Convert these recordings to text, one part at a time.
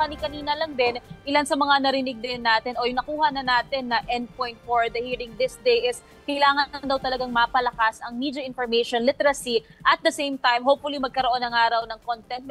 kani-kanina lang din, ilan sa mga narinig din natin o yung nakuha na natin na endpoint for the hearing this day is kailangan daw talagang mapalakas ang media information literacy. At the same time, hopefully magkaroon ng araw ng content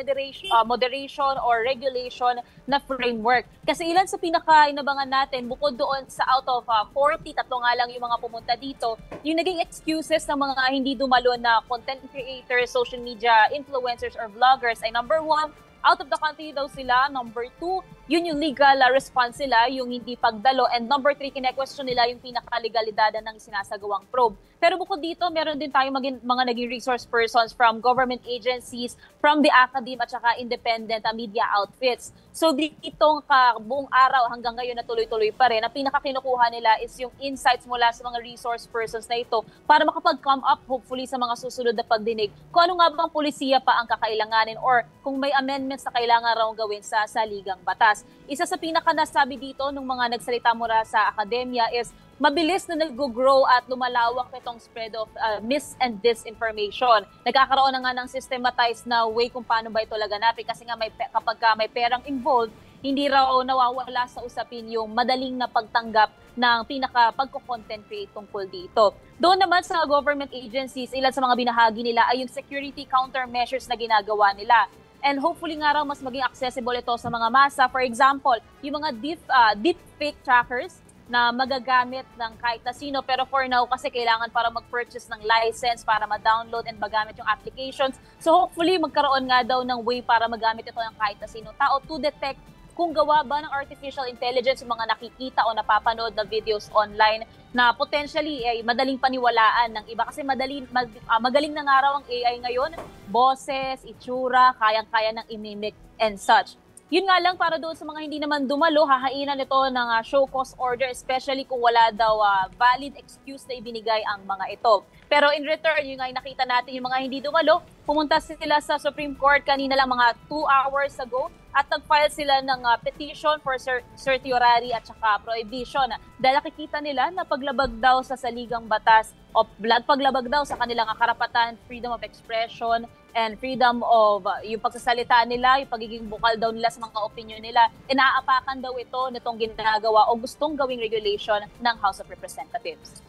moderation or regulation na framework. Kasi ilan sa pinaka-inabangan natin, bukod doon sa out of 40, tatlo nga lang yung mga pumunta dito, yung naging excuses ng mga hindi dumalo na content creators, social media influencers or vloggers ay number 1, out of the country daw sila. Number 2, yun yung legal response nila, yung hindi pagdalo. And number 3, kine-question nila yung pinaka-legalidad ng sinasagawang probe. Pero bukod dito, meron din tayong mga naging resource persons from government agencies, from the academe at saka independent media outfits. So ditong buong araw hanggang ngayon na tuloy-tuloy pa rin, ang pinaka-kinukuha nila is yung insights mula sa mga resource persons na ito para makapag-come up hopefully sa mga susunod na pagdinig kung ano nga bang polisiya pa ang kakailanganin or kung may amendments na kailangan raw gawin sa saligang batas. Isa sa pinaka-nasabi dito ng mga nagsalita mula sa akademya is mabilis na nag-grow at lumalawak itong spread of mis and disinformation. Nagkakaroon na nga ng systematized na way kung paano ba ito laganapin kasi nga kapag may perang involved, hindi raw nawawala sa usapin yung madaling na pagtanggap ng pinaka-pagko-content create tungkol dito. Doon naman sa government agencies, ilan sa mga binahagi nila ay yung security countermeasures na ginagawa nila. And hopefully nga raw mas maging accessible ito sa mga masa. For example, yung mga deepfake trackers na magagamit ng kahit na sino. Pero for now, kasi kailangan para mag-purchase ng license, para ma-download and magamit yung applications. So hopefully, magkaroon nga daw ng way para magamit ito ng kahit na sino tao to detect kung gawa ba ng artificial intelligence yung mga nakikita o napapanood na videos online na potentially ay madaling paniwalaan ng iba. Kasi magaling na nga raw ang AI ngayon. Boses, itsura, kayang-kaya ng imimic and such. Yun nga lang, para doon sa mga hindi naman dumalo, hahainan ito ng show cause order, especially kung wala daw valid excuse na ibinigay ang mga ito. Pero in return, yun nga nakita natin yung mga hindi dumalo, pumunta sila sa Supreme Court kanina lang mga 2 hours ago at nag-file sila ng petition for certiorari at saka prohibition. Dahil nakikita nila na paglabag daw sa saligang batas o paglabag daw sa kanilang karapatan, freedom of expression, and freedom of yung pagsasalita nila, yung pagiging bukal daw nila sa mga opinion nila, inaapakan daw ito nitong ginagawa o gustong gawing regulation ng House of Representatives.